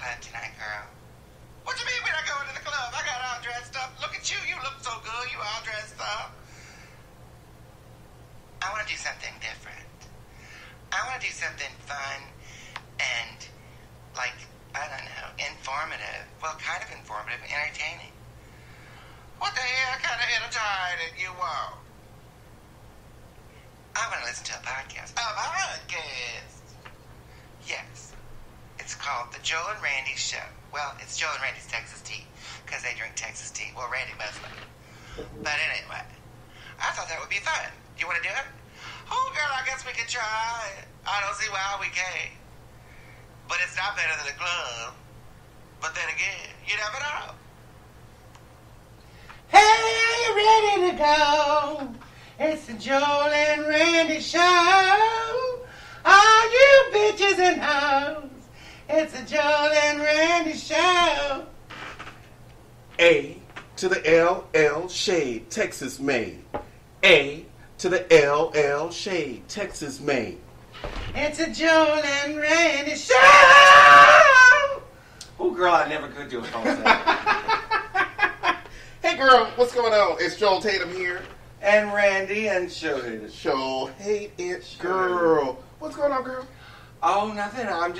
club tonight, girl. What you mean we're not going to the club? I got all dressed up. Look at you. You look so good. You all dressed up. I want to do something different. I want to do something fun and, like, I don't know, informative. Well, kind of informative, entertaining. What the hell kind of entertaining you want? I want to listen to a podcast. A podcast? Yes. It's called The Joel and Randy Show. Well, it's Joel and Randy's Texas tea, because they drink Texas tea. Well, Randy mostly. But anyway, I thought that would be fun. You want to do it? Oh, girl, I guess we could try. I don't see why we can't. But it's not better than a club. But then again, you never know. Hey, are you ready to go? It's the Joel and Randy Show. All you bitches and hoes. It's the Joel and Randy Show. A to the LL Shade, Texas made. A to the LL Shade, Texas made. It's a Joel and Randy Show. Oh, girl, I never could do a falsetto. Hey, girl, what's going on? It's Joel Tatum here. And Randy and Shohei. Show hate it, girl. What's going on, girl? Oh, nothing. I'm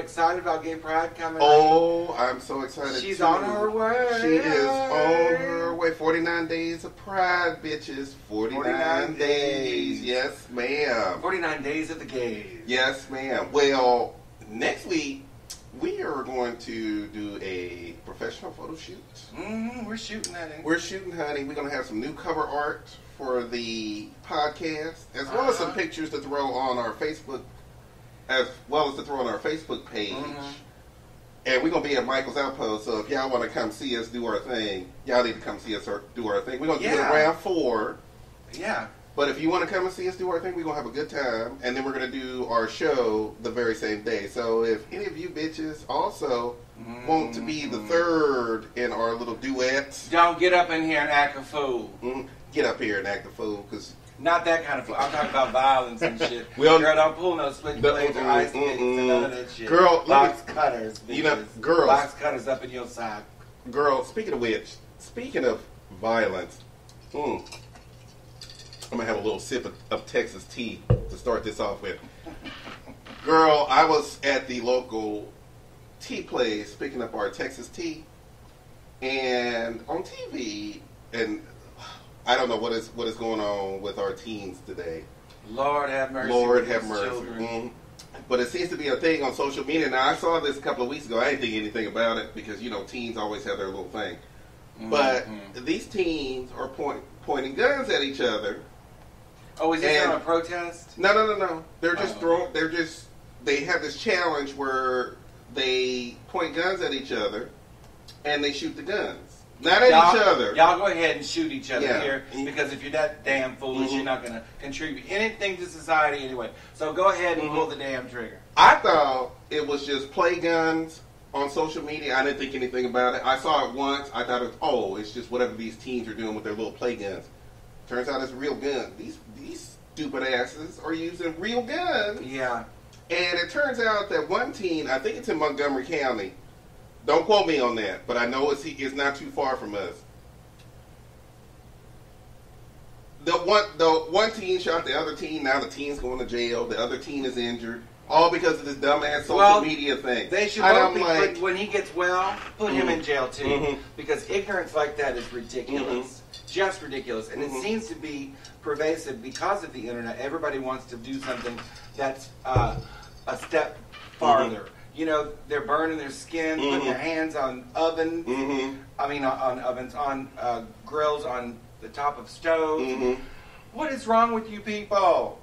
excited about Gay Pride coming. Oh, I'm so excited. She's too. on her way. She is on her way. 49 days of Pride, bitches. 49 days. Yes, ma'am. 49 days of the gays. Yes, ma'am. Well, next week, we are going to do a professional photo shoot. We're shooting, honey. We're shooting, honey. We're going to have some new cover art for the podcast, as well as some pictures to throw on our Facebook, page. And we're going to be at Michael's Outpost, so if y'all want to come see us do our thing, y'all need to come see us do our thing. We're going to do it around 4. Yeah. But if you want to come and see us do our thing, we're going to have a good time. And then we're going to do our show the very same day. So if any of you bitches also want to be the third in our little duet. Don't get up in here and act a fool. Get up here and act a fool, because... Not that kind of fool. I'm talking about violence and shit. Girl, don't pull no split blades or ice picks and none of that shit. Girl, box cutters, bitches. You know, girls. Box cutters up in your side. Girl, speaking of which, speaking of violence, I'm going to have a little sip of Texas tea to start this off with. Girl, I was at the local tea place picking up our Texas tea, and on TV, and I don't know what is going on with our teens today. Lord have mercy. Lord have mercy. But it seems to be a thing on social media. Now, I saw this a couple of weeks ago. I didn't think anything about it because, you know, teens always have their little thing. But these teens are pointing guns at each other. Oh, is this on a protest? No. They're just they have this challenge where they point guns at each other and they shoot the guns. Not at each other. Y'all go ahead and shoot each other here, because if you're that damn foolish, you're not going to contribute anything to society anyway. So go ahead and pull the damn trigger. I thought it was just play guns on social media. I didn't think anything about it. I saw it once. I thought, it's just whatever these teens are doing with their little play guns. Turns out it's real guns. These stupid asses are using real guns. Yeah. And it turns out that one teen, I think it's in Montgomery County, don't quote me on that, but I know it's not too far from us. The one teen shot the other teen. Now the teen's going to jail. The other teen is injured, all because of this dumbass social media thing. They should both be, when he gets well, put him in jail too, because ignorance like that is ridiculous, just ridiculous, and it seems to be pervasive because of the internet. Everybody wants to do something that's a step farther. You know, they're burning their skin, putting their hands on ovens. On ovens, on grills, on the top of stoves. What is wrong with you people?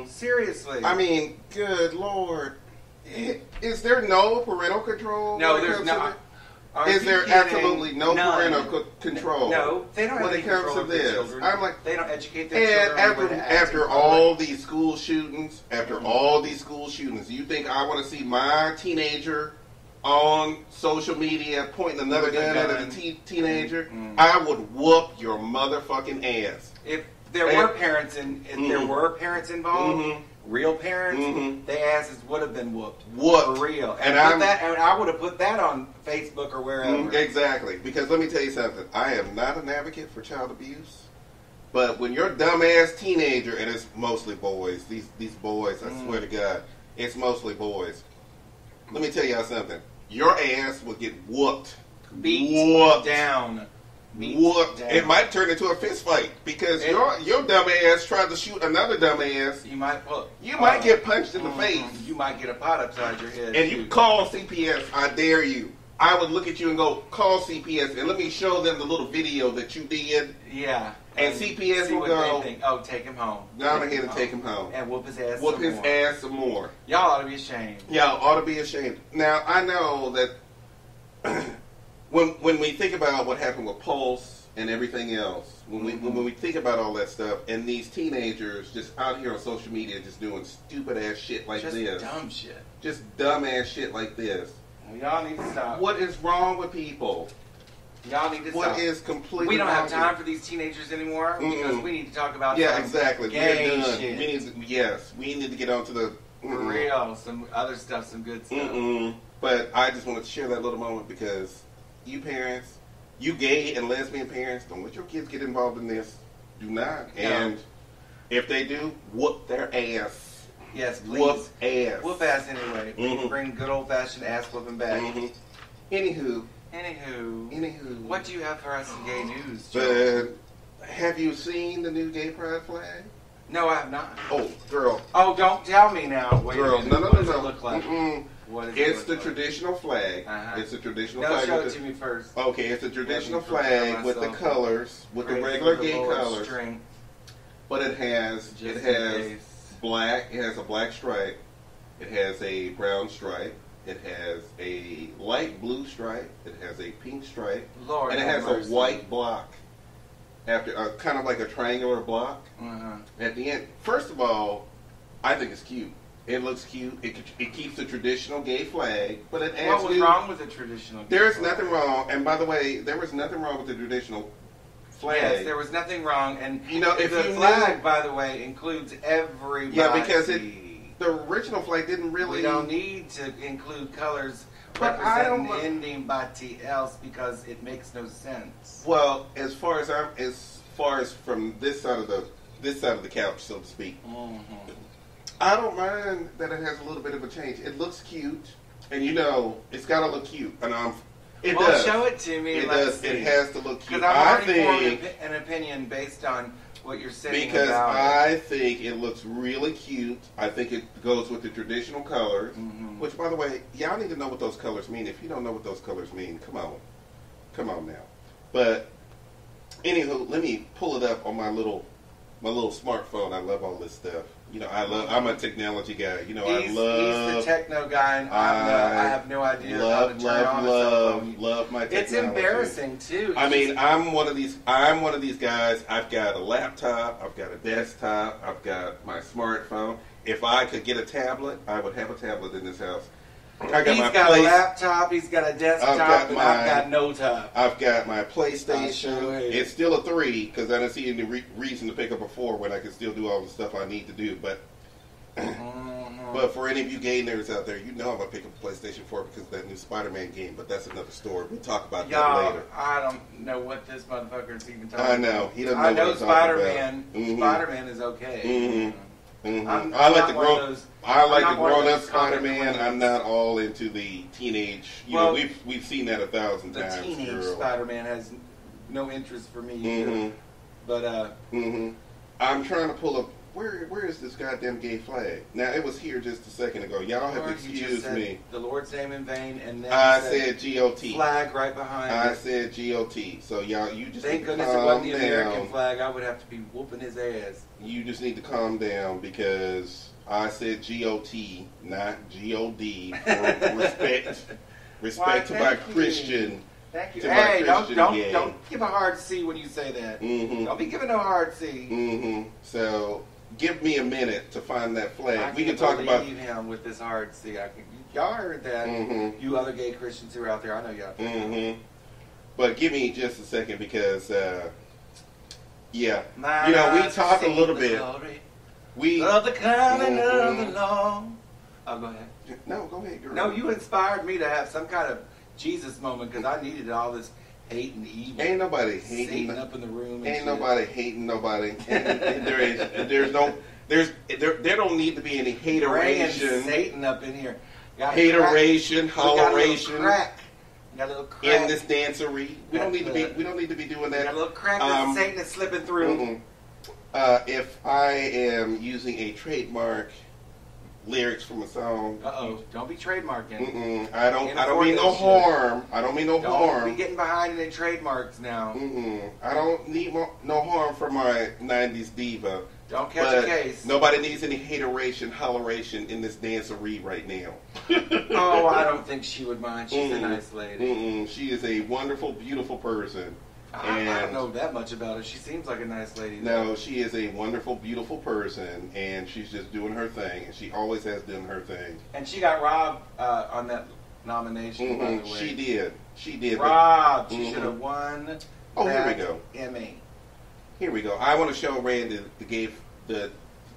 Seriously. I mean, good Lord. Is there no parental control? No, there's not. Is there absolutely no parental control? No, they don't have when it comes to this. Children. I'm like, they don't educate their children. And after all these school shootings, you think I want to see my teenager on social media pointing another gun at a teenager? I would whoop your motherfucking ass. If there were parents involved, real parents, Mhm. their asses would have been whooped. Whooped. For real. And I would have put that on Facebook or wherever. Exactly. Because let me tell you something. I am not an advocate for child abuse. But when your dumbass teenager, and it's mostly boys, these boys, I swear to God, it's mostly boys. Let me tell y'all something. Your ass will get whooped. Beat down. Whooped. It might turn into a fist fight because your dumb ass tried to shoot another dumb ass. You might get punched in the face. You might get a pot upside your head. And you call CPS. I dare you. I would look at you and go, call CPS and let me show them the little video that you did. Yeah. And CPS will go, oh, take him home. Down ahead and take him home. And whoop his ass Whoop his ass some more. Y'all ought to be ashamed. Y'all ought to be ashamed. Now, I know that when we think about what happened with Pulse and everything else, when we think about all that stuff, and these teenagers just out here on social media just doing stupid ass shit like this. Just dumb shit. Just dumb ass shit like this. Well, y'all need to stop. What is wrong with people? Y'all need to stop. What is completely We don't wrong have time for these teenagers anymore because we need to talk about exactly. gay We're done. shit. We need to get on to the for real, some other stuff, some good stuff. But I just wanted to share that little moment because you parents, you gay and lesbian parents, don't let your kids get involved in this. Do not. No. And if they do, whoop their ass. Yes, please. Whoop ass. Whoop ass anyway. We can bring good old fashioned ass whooping back. Anywho, what do you have for us in gay news, Joe? Have you seen the new gay pride flag? No, I have not. Oh, girl. Oh, don't tell me now. Wait Girl, a minute. no. What does it look like? What is It's it the look traditional flag. Uh-huh. It's a traditional like? flag. No, show it to me first. Okay, it's a traditional Let me prepare flag with the myself. colors, with the Praise regular the gay Lord's colors. strength. But it has Just in case. black. It has a black stripe. It has a brown stripe. It has a light blue stripe. It has a pink stripe. Lord and it have has mercy. a white block after kind of like a triangular block at the end. First of all, I think it's cute. It looks cute. It keeps the traditional gay flag, but it adds. What was wrong with the traditional? There is nothing wrong. And by the way, there was nothing wrong with the traditional flag. Yes, there was nothing wrong. And you know, if the you flag, knew, by the way, includes everybody. yeah, because the original flag didn't really. We don't need to include colors But I don't representing anybody else because it makes no sense. Well, as far as from this side of the couch, so to speak, I don't mind that it has a little bit of a change. It looks cute, and you know, it's got to look cute. And it does. Show it to me. It Let's does. see. It has to look cute. Because I've already think formed an opinion based on what you're saying because about I think it looks really cute. I think it goes with the traditional colors. Which, by the way, y'all need to know what those colors mean. If you don't know what those colors mean, come on now. But anywho, let me pull it up on my little smartphone. I love all this stuff. You know, I'm a technology guy. You know, he's the techno guy, and I have no idea how to turn on a cell phone. Love my technology. It's embarrassing too. I mean, I'm one of these guys. I've got a laptop. I've got a desktop. I've got my smartphone. If I could get a tablet, I would have a tablet in this house. He's got a laptop, he's got a desktop, I've got no top. I've got my PlayStation. It's still a 3 because I don't see any reason to pick up a 4 when I can still do all the stuff I need to do. But but for any of you gay nerds out there, you know I'm going to pick up a PlayStation 4 because of that new Spider-Man game. But that's another story. We'll talk about that later. I don't know what this motherfucker is even talking about. I know. He doesn't know I know what I'm talking about. Spider-Man. Spider-Man is okay. I like the grown-up Spider-Man. Comic I'm not all into the teenage. You know, we've seen that 1,000 times. The teenage Spider-Man has no interest for me either. But I'm trying to pull up. Where is this goddamn gay flag? Now it was here just a second ago. Y'all have to excuse me. The Lord's name in vain, and then I said GOT. Flag right behind. I said GOT. So y'all, you just thank need to goodness calm it wasn't the down. American flag. I would have to be whooping his ass. You just need to calm down because I said GOT, not GOD. For respect to my Christian. Thank you. Hey, don't give a hard C when you say that. Don't be giving no hard C. So give me a minute to find that flag. We can talk about him with this hard C. Y'all heard that? You other gay Christians who are out there, I know y'all. But give me just a second because, yeah, you know, we talked a little bit. Of the coming of the Lord. Oh, go ahead. No, go ahead, girl. No, you inspired me to have some kind of Jesus moment because I needed all this hate and evil. Ain't nobody hating. Satan up in the room. Ain't nobody hating nobody. And there don't need to be any hateration. Satan up in here. Hateration, holleration. Got a little crack in this dancery. We don't need to be doing that. Got a little crack that Satan is slipping through. If I am using a trademark lyrics from a song. Don't be trademarking. I don't mean no harm. I don't mean no harm. Don't be getting behind in trademarks now. I don't need no harm for my 90s diva. Don't catch a case. Nobody needs any hateration, holleration in this dancery right now. Oh, I don't think she would mind. She's a nice lady. She is a wonderful, beautiful person. I don't know that much about her. She seems like a nice lady. No, she is a wonderful, beautiful person, and she's just doing her thing, and she always has done her thing. And she got robbed on that nomination, by the way. She did. She did. Robbed. She should have won. Oh, here we go. Emmy. Here we go. I want to show Randy the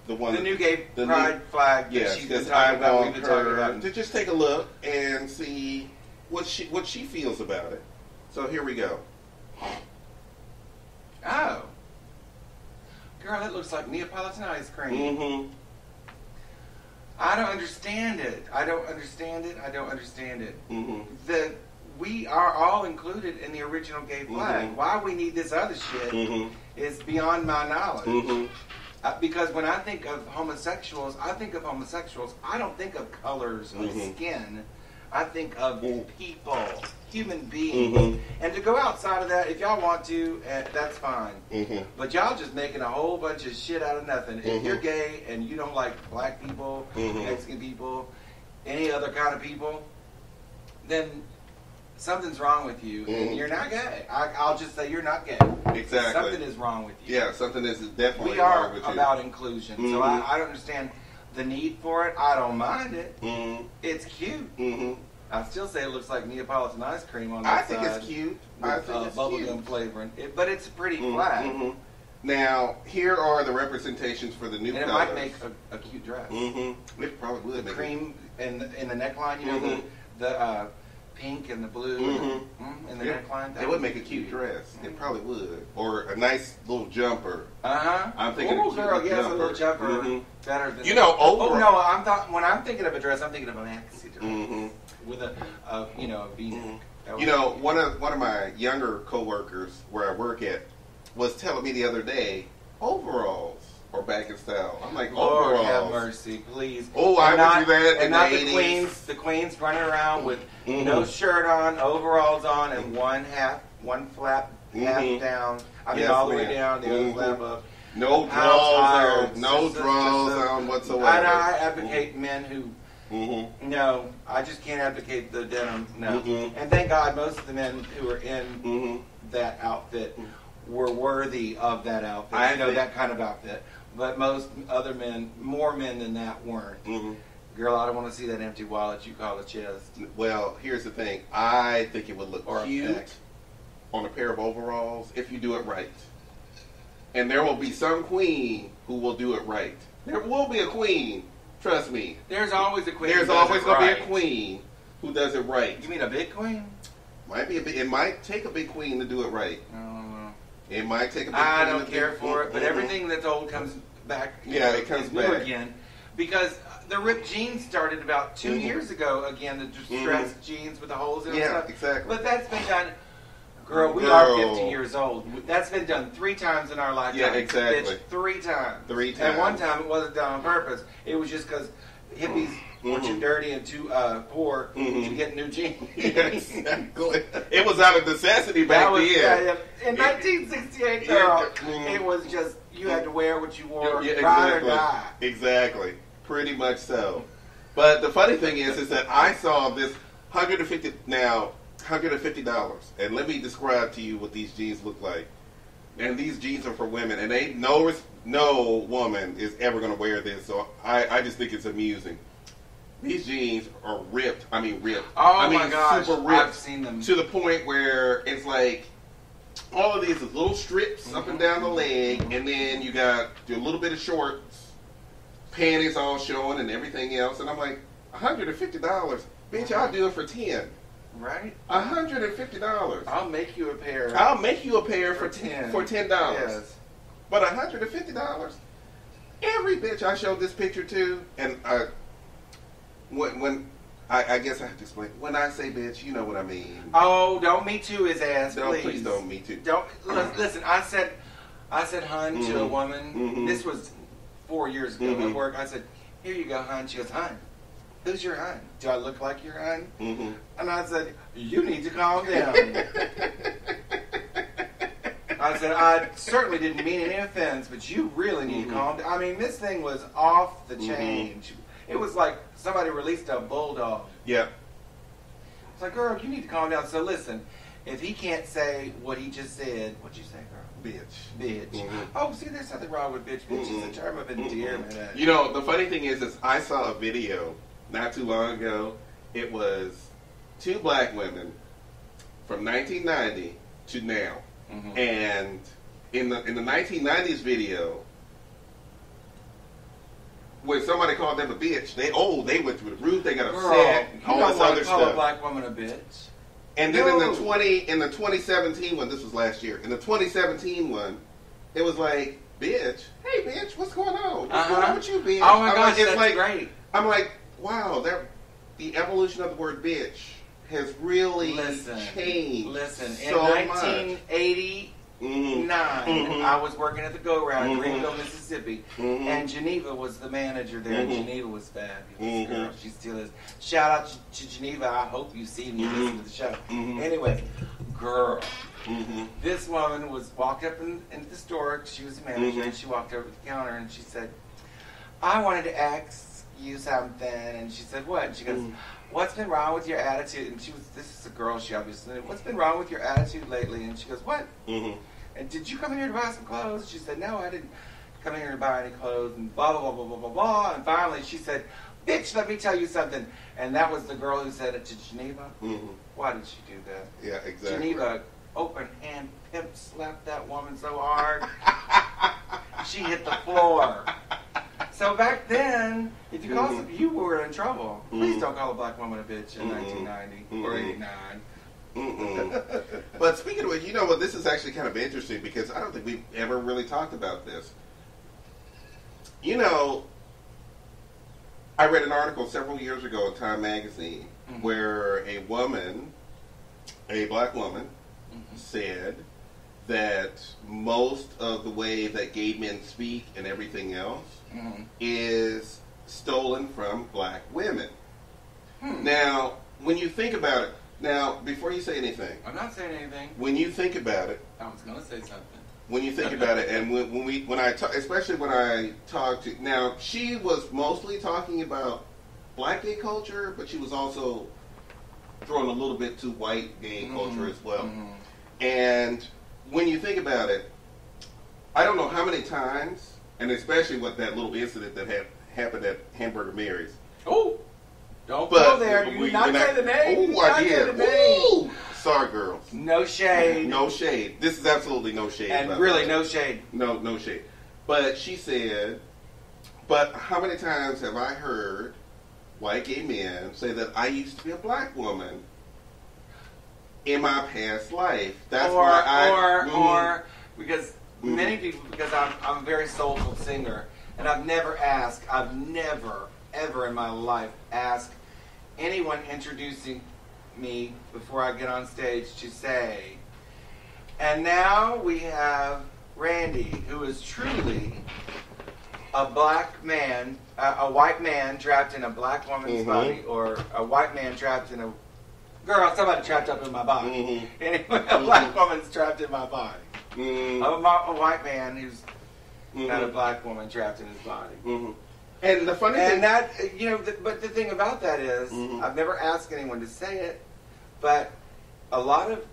one. The new gay pride flag that she's been talking about. We've been talking about. To just take a look and see what she feels about it. So here we go. Oh. Girl, that looks like Neapolitan ice cream. I don't understand it. We are all included in the original gay flag. Why we need this other shit is beyond my knowledge. Because when I think of homosexuals, I don't think of colors of skin. I think of people, human beings. And to go outside of that, if y'all want to, that's fine. But y'all just making a whole bunch of shit out of nothing. If you're gay and you don't like black people, Mexican people, any other kind of people, then something's wrong with you, and you're not gay. I'll just say you're not gay. Exactly. Something is wrong with you. Yeah, something is definitely wrong with you. We are about inclusion, so I don't understand the need for it. I don't mind it. It's cute. I still say it looks like Neapolitan ice cream on that side. I think it's cute. I think it's bubblegum flavoring. But it's pretty flat. Now, here are the representations for the new colors. And it might make a cute dress. It probably would. The cream in the neckline, you know, the pink and the blue in the neckline. It would make a cute dress. It probably would. Or a nice little jumper. I'm thinking a little jumper. Better than overall. Oh no, when I'm thinking of a dress, I'm thinking of a maxi dress with a V-neck. One of my younger coworkers where I work at was telling me the other day, overalls are back in style. I'm like, Lord overalls. have mercy, please. Oh, I would do that in the 80s. The queens running around with no shirt on, overalls on, and one flap half down. I mean, all the way down, the other flap up. No draws on whatsoever. And I advocate men who. No, I just can't advocate the denim. No, and thank God most of the men who are in that outfit were worthy of that outfit. I know that kind of outfit, but most other men, more men than that, weren't. Girl, I don't want to see that empty wallet you call a chest. Well, here's the thing. I think it would look cute on a pair of overalls if you do it right. And there will be some queen who will do it right. There will be a queen. Trust me. There's always a queen. There's always going to be a queen who does it right. You mean a big queen? It might take a big queen to do it right. It might take a big queen. I don't care for it, but everything that's old comes back. It comes back again, because the ripped jeans started about 2 years ago. Again, the distressed jeans with the holes in them. Yeah, exactly. But that's been done. Girl, we are 50 years old. That's been done 3 times in our lifetime. Yeah, exactly. Bitch, 3 times. 3 times. And one time it wasn't done on purpose. It was just because hippies were too dirty and too poor to get new jeans. Exactly. It was out of necessity back then. In 1968, girl, it was just, you had to wear what you wore, ride or die. Exactly. Pretty much so. But the funny thing is that I saw this $150, and let me describe to you what these jeans look like. And these jeans are for women, and no woman is ever going to wear this, so I just think it's amusing. These jeans are ripped. I mean ripped. Oh my gosh, super ripped. I've seen them. To the point where it's like all of these little strips up and down the leg, and then you got a little bit of shorts, panties all showing and everything else, and I'm like, $150, bitch, I'll do it for 10. Right? $150. I'll make you a pair. I'll make you a pair for $10. $10. Yes. But $150? Every bitch I showed this picture to, and when I guess I have to explain. When I say bitch, you know what I mean. Oh, don't me too his ass, No, please. please don't me too. Don't listen. I said hun to a woman. This was 4 years ago at work. I said, "Here you go, hun." She goes, "Hun, who's your hun? Do I look like your hun?" And I said, "You need to calm down." I said, "I certainly didn't mean any offense, but you really need to calm down." I mean, this thing was off the chain. It was like somebody released a bulldog. Yeah. It's like, girl, you need to calm down. So listen, if he can't say what he just said, what'd you say, girl? Bitch. Oh, see, there's nothing wrong with bitch. Bitch is a term of endearment. You know, the funny thing is I saw a video not too long ago. It was 2 black women from 1990 to now. And in the 1990s video, when somebody called them a bitch, they went through the roof. They got upset. Girl, all this other call stuff. a black woman a bitch. And then in the 2017 one, this was last year. In the 2017 one, it was like, bitch, hey bitch, what's going on? What's going on with you, bitch? Oh my gosh, that's great. I'm like, wow, the evolution of the word bitch has really changed. Listen, so in 1989, I was working at the Go Round in Greenville, Mississippi, and Geneva was the manager there, and Geneva was fabulous. Girl, she still is. Shout out to Geneva. I hope you see me listen to the show. Anyway, girl, this woman walked up into the store. She was the manager, and she walked over to the counter, and she said, "I wanted to ask you something." And she said, "What?" And she goes, "What's been wrong with your attitude?" And this is a girl, she obviously, "What's been wrong with your attitude lately?" And she goes, "What? And did you come here to buy some clothes?" She said, "No, I didn't come here to buy any clothes," and blah, blah, blah, blah, blah, blah, blah. And finally she said, "Bitch, let me tell you something." And that was the girl who said it to Geneva. Why did she do that? Yeah, exactly. Geneva open hand pimp slapped that woman so hard, she hit the floor. So back then, if you call somebody, you were in trouble. Please don't call a black woman a bitch in 1990 or 89. But speaking of which, you know what, this is actually kind of interesting because I don't think we've ever really talked about this. You know, I read an article several years ago in Time magazine where a black woman, said that most of the way that gay men speak and everything else is stolen from black women. Now, when you think about it, now, before you say anything. I'm not saying anything. When you think about it. I was going to say something. When you think about it, and especially when I talk to, now, she was mostly talking about black gay culture, but she was also throwing a little bit to white gay culture as well. And when you think about it, I don't know how many times, and especially with that little incident that happened at Hamburger Mary's. Oh! Don't go there. You did not say the name. Oh, I did. Ooh. Sorry, girls. No shade. No shade. This is absolutely no shade. And really, no shade. No shade. But she said, but how many times have I heard white gay men say that I used to be a black woman in my past life? That's or because many people, because I'm a very soulful singer, and I've never ever in my life ask anyone introducing me before I get on stage to say, and now we have Randy, who is truly a black man, a white man trapped in a black woman's body, or a white man trapped in a somebody trapped up in my body. Anyway, a black woman's trapped in my body. A white man who's not a black woman trapped in his body. And the funny thing, but the thing about that is, I've never asked anyone to say it, but a lot of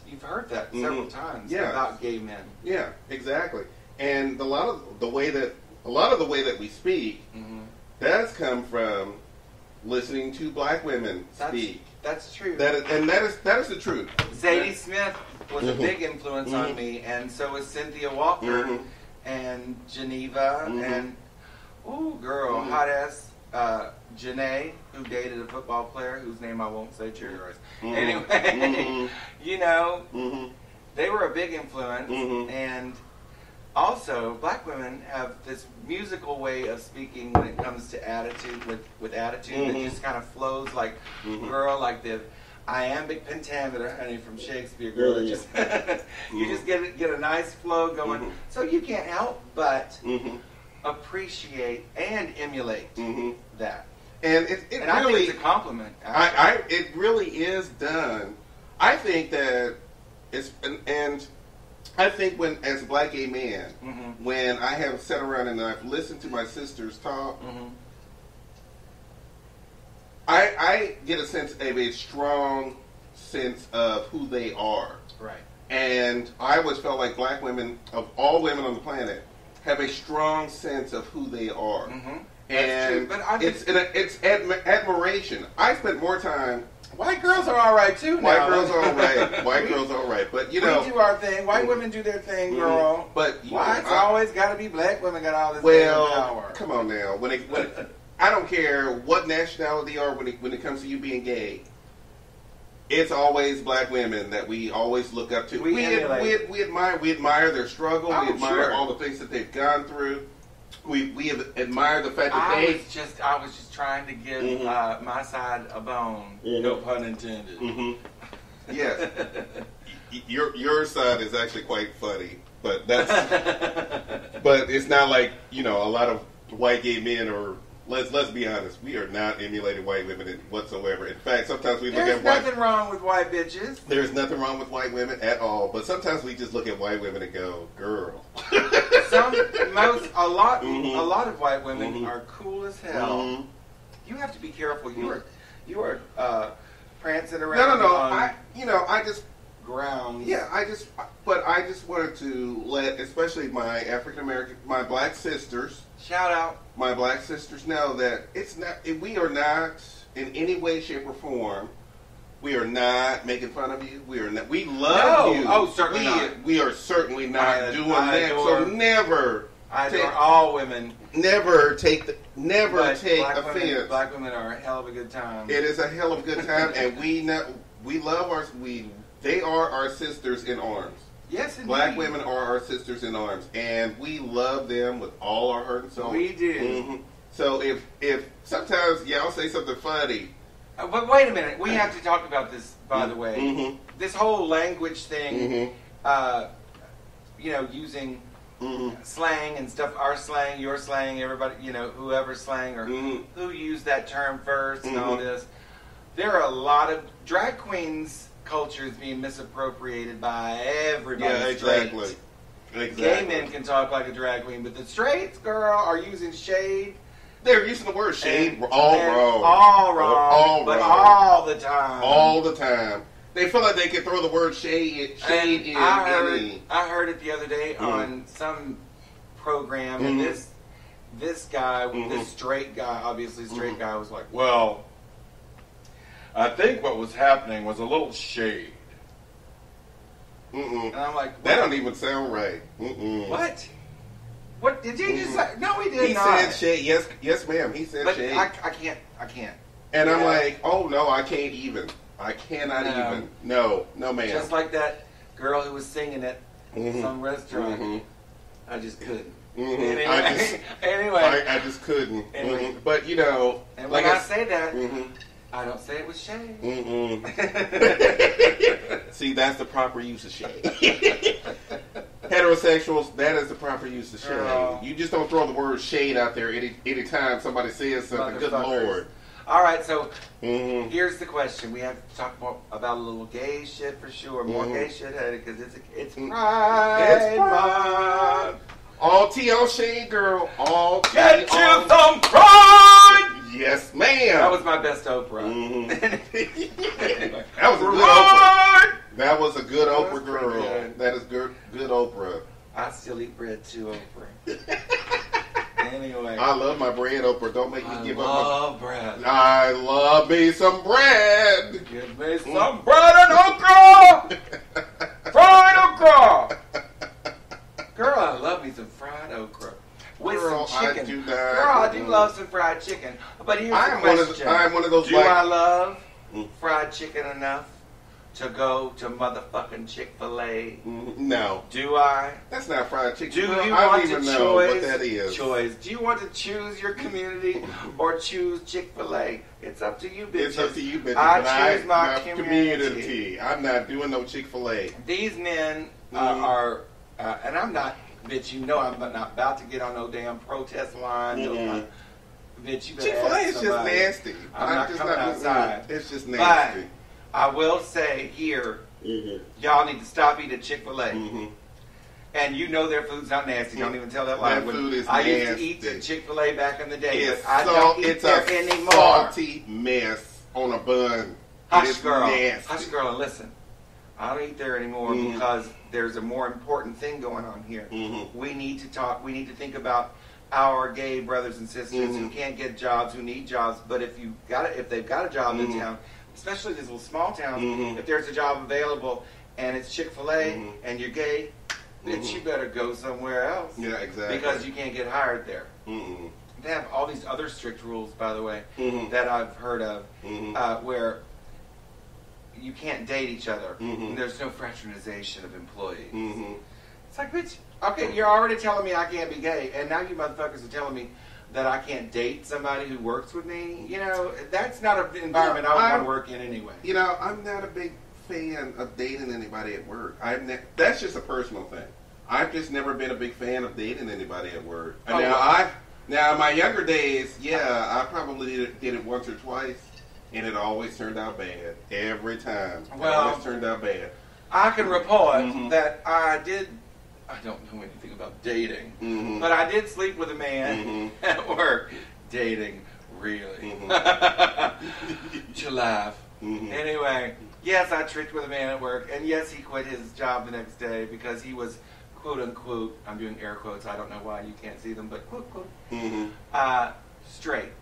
you've heard that several times about gay men. Yeah, exactly. And a lot of the way that we speak does come from listening to black women speak. That's true. That is the truth. Zadie Smith was a big influence on me, and so was Cynthia Walker and Geneva and Ooh, girl, hot ass Janae, who dated a football player whose name I won't say to yours. Anyway, you know, they were a big influence, and also black women have this musical way of speaking when it comes to attitude, with attitude that just kind of flows like, girl, like the iambic pentameter, honey, from Shakespeare, girl. It just you just get a nice flow going, so you can't help but appreciate and emulate that. And it and really, I think it's a compliment. It really is done. I think that it's, and I think when, as a black gay man, when I have sat around and I've listened to my sisters talk, I get a sense of a strong sense of who they are. Right. And I always felt like black women, of all women on the planet, have a strong sense of who they are. And but it's admiration. I spent more time. White girls are all right too. White now. girls are all right. White girls are all right. But you know, we do our thing. White women do their thing, girl. But why it's always got to be black women got all this power? Come on now. When I don't care what nationality you are when it comes to you being gay. It's always black women that we always look up to. We admire their struggle. We admire all the things that they've gone through. We admire the fact that I was just trying to give my side a bone. No pun intended. Yes. Your side is actually quite funny, but that's but it's not like, you know, a lot of white gay men are. Let's be honest. We are not emulating white women whatsoever. In fact, sometimes we look at white. There's nothing wrong with white bitches. There's nothing wrong with white women at all. But sometimes we just look at white women and go, "Girl." A lot of white women are cool as hell. You have to be careful. You are prancing around. No. On I just grounds. Yeah, I just wanted to let, especially my African American, my black sisters. Shout out. My black sisters know that we are not in any way, shape, or form. We are not making fun of you. We love you. Oh, certainly not. We are certainly not doing that. So never. I adore all women. Never take offense. Black women are a hell of a good time. It is a hell of a good time, and we love they are our sisters in arms. Yes, indeed. Black women are our sisters in arms, and we love them with all our heart and soul. We do. So if sometimes I'll say something funny. But wait a minute, we have to talk about this, by the way. This whole language thing, using slang and stuff, our slang, your slang, everybody, whoever's slang, or who used that term first and all this. There are a lot of drag queens culture is being misappropriated by everybody. Yeah, exactly. Gay men can talk like a drag queen, but the straights, girl, are using shade. They're using the word shade all wrong. All the time. All the time. They feel like they can throw the word shade in. I heard it the other day on some program, and this guy, this straight guy, obviously straight guy, was like, well, I think what was happening was a little shade. And I'm like, what? That don't even sound right. What? What did he just say? No, he did he not. He said shade. Yes, ma'am. He said shade. I can't. And I'm like, oh no, I can't even. I cannot even. No, ma'am. Just like that girl who was singing at some restaurant. I just couldn't. Anyway, I just couldn't. Anyway. But and when I say that, I don't say it with shade. See, that's the proper use of shade. Heterosexuals, that is the proper use of shade. Girl. You just don't throw the word shade out there anytime somebody says something. Good Lord. All right, so here's the question. We have to talk more about a little gay shit for sure. More gay shit headed because it's Pride. It's Pride. All tea on shade, girl. All tea Get you on some Pride! Yes, ma'am. That was my best Oprah. That was a good Oprah. That was a good Oprah, girl. That is good Oprah. I still eat bread too, Oprah. Anyway. I love my bread, Oprah. Don't make me give up my... I love bread. I love me some bread. Give me some bread and okra! Fried okra! Girl, I love me some fried okra. with Girl, some chicken. I do not. Girl, I do love some fried chicken. But here's the question. I'm one of those. Do I love fried chicken enough to go to motherfucking Chick-fil-A? No. Do I? That's not fried chicken. Do Girl, you I want don't to even know what choose? that is. Do you want to choose your community or choose Chick-fil-A? It's up to you, bitches. It's up to you, bitches. I choose my community. I'm not doing no Chick-fil-A. These men are, and I'm not, bitch, you know I'm not about to get on no damn protest line. No, bitch, you better Chick-fil-A ask is just somebody. nasty. I'm not just coming outside. It's just nasty. But I will say here, y'all need to stop eating Chick-fil-A. And you know their food's not nasty. Don't even tell that lie. Their food is I nasty. used to eat the Chick-fil-A back in the day, It's but I don't eat there a anymore. salty mess on a bun. Hush, girl. Nasty. Hush, girl, and listen. I don't eat there anymore because there's a more important thing going on here. We need to talk. We need to think about our gay brothers and sisters who can't get jobs, who need jobs. But if they've got a job in town, especially these little small towns, if there's a job available and it's Chick-fil-A and you're gay, bitch, you better go somewhere else. Yeah, exactly. Because you can't get hired there. They have all these other strict rules, by the way, that I've heard of, where you can't date each other. And there's no fraternization of employees. It's like, bitch, okay, you're already telling me I can't be gay, and now you motherfuckers are telling me that I can't date somebody who works with me. You know, that's not an environment I want to work in anyway. You know, I'm not a big fan of dating anybody at work. That's just a personal thing. I've just never been a big fan of dating anybody at work. Now, in my younger days, I probably did it once or twice, and it always turned out bad. Every time. It always turned out bad. I can report that I don't know anything about dating, but I did sleep with a man at work. Dating, really. You laugh. Anyway, yes, I tricked with a man at work, and yes, he quit his job the next day because he was, quote unquote, I'm doing air quotes, I don't know why you can't see them, but quote, quote, straight.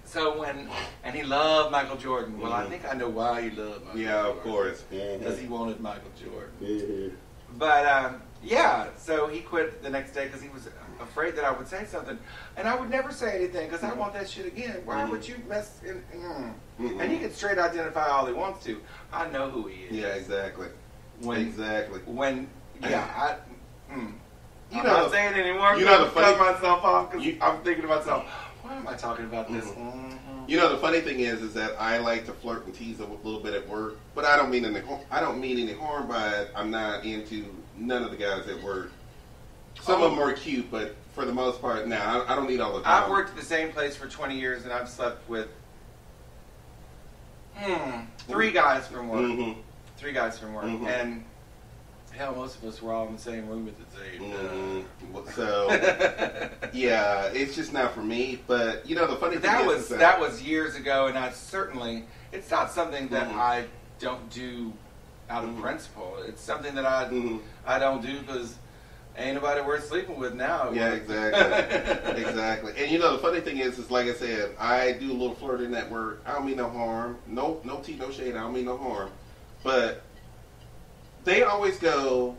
So and he loved Michael Jordan. Well, I think I know why he loved Michael Jordan. Yeah, of course. Because he wanted Michael Jordan. But, so he quit the next day because he was afraid that I would say something. And I would never say anything because I want that shit again. Why would you mess in? And he can straight identify all he wants to. I know who he is. Yeah, exactly. I'm not saying it anymore. You know the funny, myself off because I'm thinking to myself, why am I talking about this? You know the funny thing is that I like to flirt and tease a little bit at work, but I don't mean any harm by it. I'm not into none of the guys at work. Some of them are cute, but for the most part, I don't need all the time. I've worked at the same place for 20 years, and I've slept with 3 guys from work. 3 guys from work, and hell, most of us were all in the same room at the same time. So, yeah, it's just not for me. But you know, the funny thing is that was years ago, and it's not something that I don't do out of principle. It's something that I don't do because ain't nobody worth sleeping with now. Yeah, exactly, exactly. And you know, the funny thing is like I said, I do a little flirting at work. I don't mean no harm. No tea, no shade. I don't mean no harm. But they always go,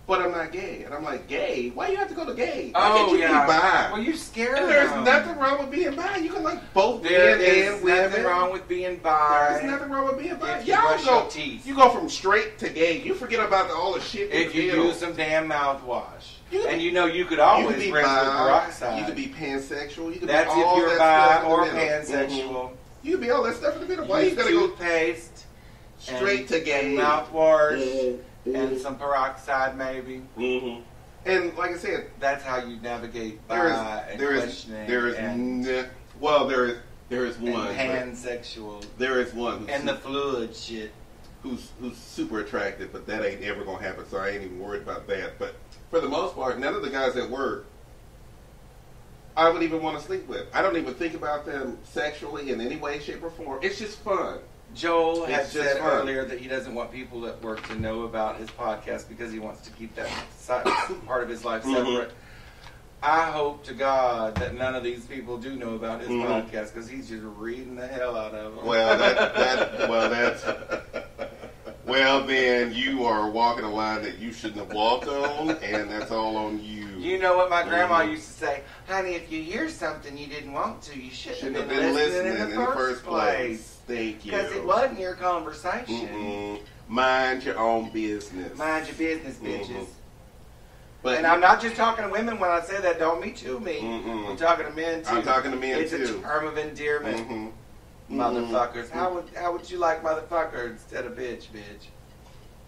but I'm not gay. And I'm like, gay? Why you have to go to gay? Why can't you be bi? Well, you're scared. And there's nothing wrong with being bi. You can like both men and women. There's nothing wrong with being bi. There's nothing wrong with being bi. If you brush your teeth. You go from straight to gay. You forget about all the shit. If you use some damn mouthwash. And you know you could always rinse with peroxide. You could be pansexual. You could That's be all if you're that bi or pansexual. You could be all that stuff in the middle. Why you gotta go toothpaste? Straight to gay. Mouthwash and some peroxide maybe. And like I said, that's how you navigate bi and questioning. There is one. And pansexual. There is one. And the fluid shit. Who's super attractive, but that ain't ever gonna happen, so I ain't even worried about that. But for the most part, none of the guys at work I would even want to sleep with. I don't even think about them sexually in any way, shape, or form. It's just fun. Joel had said earlier that he doesn't want people at work to know about his podcast because he wants to keep that part of his life separate. I hope to God that none of these people do know about his podcast because he's just reading the hell out of them. Well, Well, then you are walking a line that you shouldn't have walked on, and that's all on you. You know what my grandma used to say? Honey, if you hear something you didn't want to, you shouldn't have been listening in the first place. Thank you. Because it wasn't your conversation. Mm-mm. Mind your own business. Mind your business, bitches. Mm-hmm. But and I'm not just talking to women when I say that. Don't me too, me. Mm-mm. I'm talking to men, too. I'm talking to men, it's too. It's a term of endearment. Mm-hmm. Motherfuckers. Mm-hmm. How would you like motherfucker instead of bitch?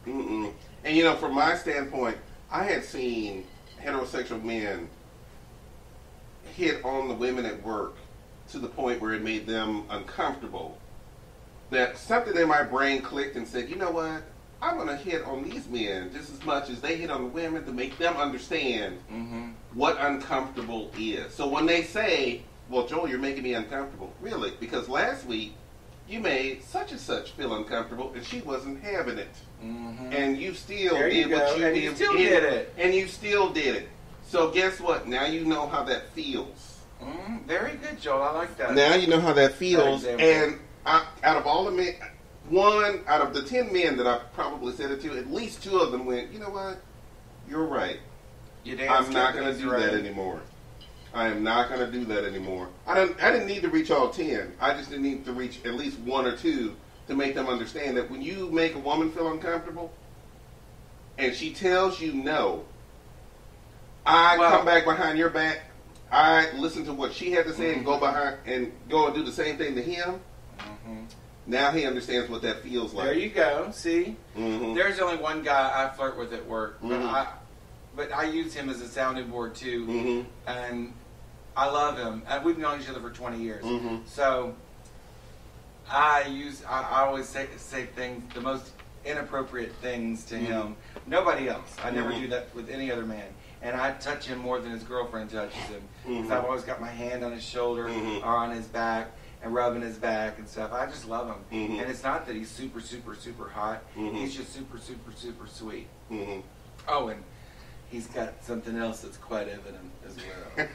Mm-mm. And, you know, from my standpoint, I had seen heterosexual men hit on the women at work to the point where it made them uncomfortable. That something in my brain clicked and said, you know what? I'm going to hit on these men just as much as they hit on the women to make them understand what uncomfortable is. So when they say, well, Joel, you're making me uncomfortable. Really? Because last week, you made such and such feel uncomfortable and she wasn't having it. And you still did what you did. You still did it. And you still did it. So guess what? Now you know how that feels. Very good, Joel. I like that. Now you know how that feels. And out of all the men, out of the 10 men that I probably said it to, at least 2 of them went, you know what? You're right. I'm not going to do that anymore. I am not going to do that anymore. I didn't need to reach all 10. I just didn't need to reach at least 1 or 2 to make them understand that when you make a woman feel uncomfortable and she tells you no, I come back behind your back, I listen to what she had to say and go behind and go and do the same thing to him. Now he understands what that feels like. There you go. See? There's only one guy I flirt with at work, but I use him as a sounding board too, and I love him. And we've known each other for 20 years, so I always say things, the most inappropriate things to him. Nobody else. I never do that with any other man. And I touch him more than his girlfriend touches him, because I've always got my hand on his shoulder or on his back and rubbing his back and stuff. I just love him. And it's not that he's super, super, super hot. He's just super, super, super sweet. Oh, and he's got something else that's quite evident as well.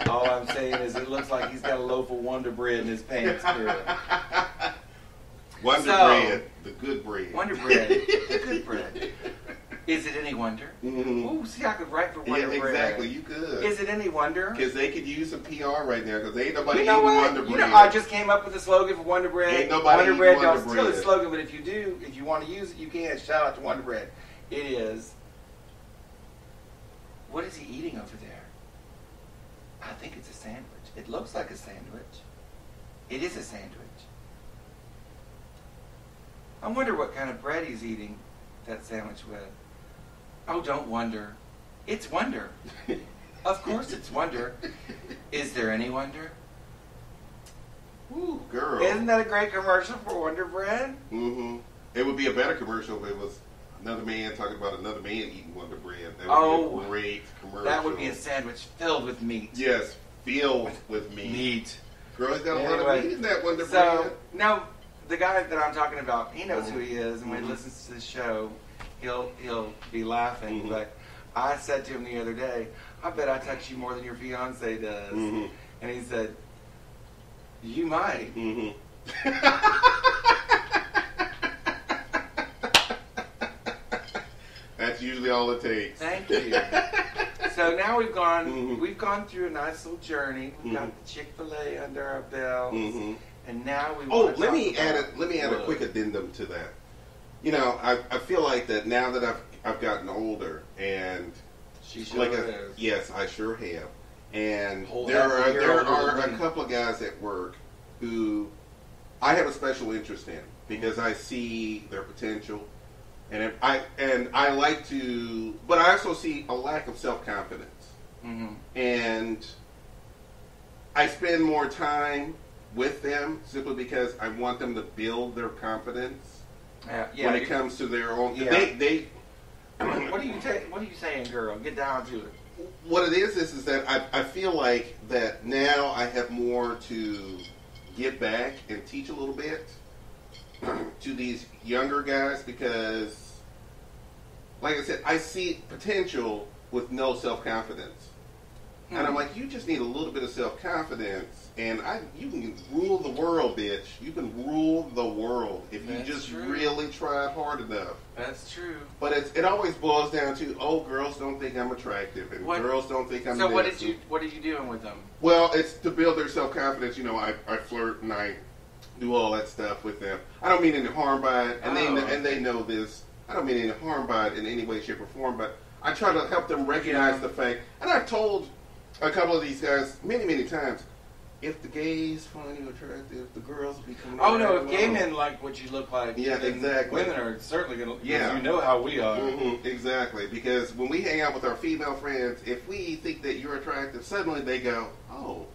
All I'm saying is it looks like he's got a loaf of Wonder Bread in his pants, girl. Wonder Bread, the good bread. Wonder Bread, the good bread. Is it any wonder? Ooh, see, I could write for Wonder Bread. Yeah, exactly, you could. Is it any wonder? Because they could use some PR right now, because ain't nobody eating Wonder Bread. You know, I just came up with a slogan for Wonder Bread. Ain't nobody Wonder Bread, Wonder don't steal the slogan, but if you want to use it, you can. Shout out to Wonder Bread. It is, what is he eating over there? I think it's a sandwich. It looks like a sandwich. It is a sandwich. I wonder what kind of bread he's eating that sandwich with. Oh, don't wonder. It's Wonder. Of course it's Wonder. Is there any wonder? Ooh, girl. Isn't that a great commercial for Wonder Bread? It would be a better commercial if it was another man talking about another man eating Wonder Bread. That would be a great commercial. That would be a sandwich filled with meat. Yes, filled with meat. Meat. Girl, he's got a lot of meat in that Wonder Bread. No, the guy that I'm talking about, he knows who he is, and when he listens to the show, he'll be laughing. But I said to him the other day, I bet I touch you more than your fiance does. And he said, you might. That's usually all it takes. Thank you. So now we've gone through a nice little journey. We've got the Chick-fil-A under our belts. And now we want to let me add a quick addendum to that. You know, I feel like that now that I've gotten older, and yes, I sure have. And there are a couple of guys at work who I have a special interest in because I see their potential, and I like to, but I also see a lack of self-confidence, and I spend more time with them simply because I want them to build their confidence. When it comes to their own, they. What are you saying, girl? Get down to it. What it is that I feel like that now I have more to give back and teach a little bit to these younger guys because, like I said, I see potential with no self-confidence. And I'm like, you just need a little bit of self-confidence, and you can rule the world, bitch. You can rule the world if you just really try hard enough. That's true. But it always boils down to, oh, girls don't think I'm attractive, and girls don't think I'm. So what are you doing with them? Well, it's to build their self-confidence. You know, I flirt and I do all that stuff with them. I don't mean any harm by it, and they know this. I don't mean any harm by it in any way, shape, or form, but I try to help them recognize the fact. And I've told a couple of these guys many, many times, if the gays find you attractive, the girls will be coming. Oh no, if gay men like what you look like, yeah, exactly. Women are certainly going to. Yeah, you know how we are. Exactly, because when we hang out with our female friends, if we think that you're attractive, suddenly they go, oh,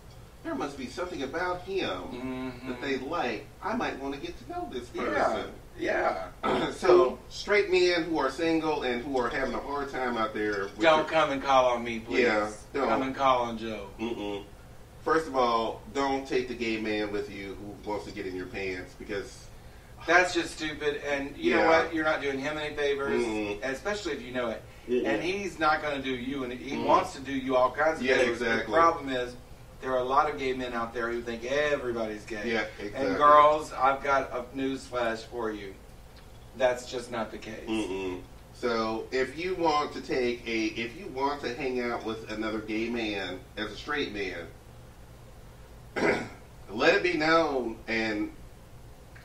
there must be something about him that they like. I might want to get to know this person. Yeah. So, straight men who are single and who are having a hard time out there. Don't come and call on me, please. Yeah, don't. Come and call on Joe. First of all, don't take the gay man with you who wants to get in your pants, because that's just stupid. And you know what? You're not doing him any favors, especially if you know it. And he's not going to do you, and he wants to do you all kinds of favors. Exactly. The problem is, there are a lot of gay men out there who think everybody's gay. Yeah, exactly. And girls, I've got a news flash for you. That's just not the case. So if you want to hang out with another gay man as a straight man, let it be known, and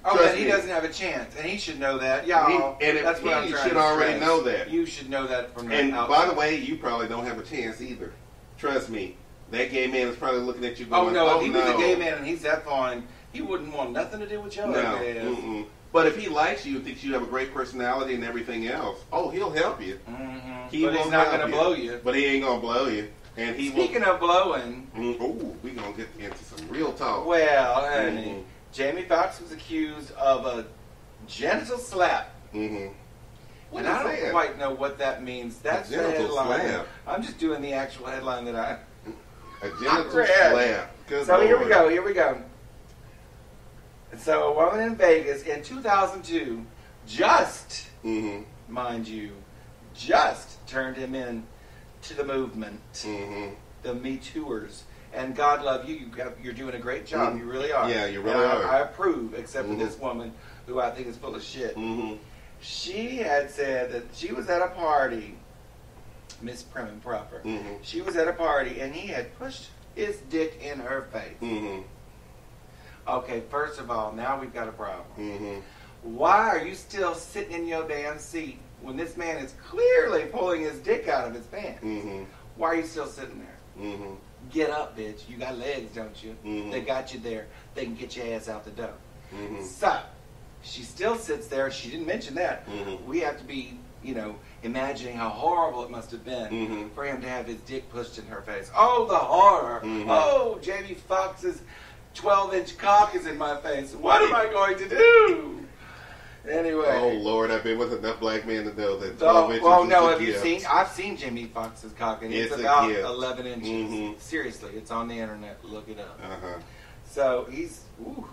that he doesn't have a chance, and he should know that. Yeah, that's what I'm trying to should already know that. You should know that from the outside. outside. By the way, you probably don't have a chance either. Trust me. That gay man is probably looking at you going, if he was a gay man and he's that fine, he wouldn't want nothing to do with your ass. But if he likes you, thinks you have a great personality and everything else, he'll help you. But he's not going to blow you. But he ain't going to blow you. And Speaking of blowing... we're going to get into some real talk. Well, honey, Jamie Foxx was accused of a genital slap. And I don't quite know what that means. That's the headline. Slap. I'm just doing the actual headline that I... A genital slap. So here we go. So a woman in Vegas in 2002 mind you, just turned him in to the movement, the Me Too'ers. And God love you, you're doing a great job. You really are. Yeah, you really are. I approve, except for this woman who I think is full of shit. She had said that she was at a party, Miss Prim and Proper. She was at a party and he had pushed his dick in her face. Okay, first of all, now we've got a problem. Why are you still sitting in your damn seat when this man is clearly pulling his dick out of his pants? Why are you still sitting there? Get up, bitch. You got legs, don't you? They got you there. They can get your ass out the door. So, she still sits there. She didn't mention that. We have to be, imagining how horrible it must have been for him to have his dick pushed in her face. Oh, the horror. Oh, Jamie Foxx's 12-inch cock is in my face. What am I going to do? Anyway. Oh, Lord, I've been with enough black men to know that 12 inches is have you seen? I've seen Jamie Foxx's cock, and it's about 11 inches. Seriously, it's on the internet. Look it up. So he's,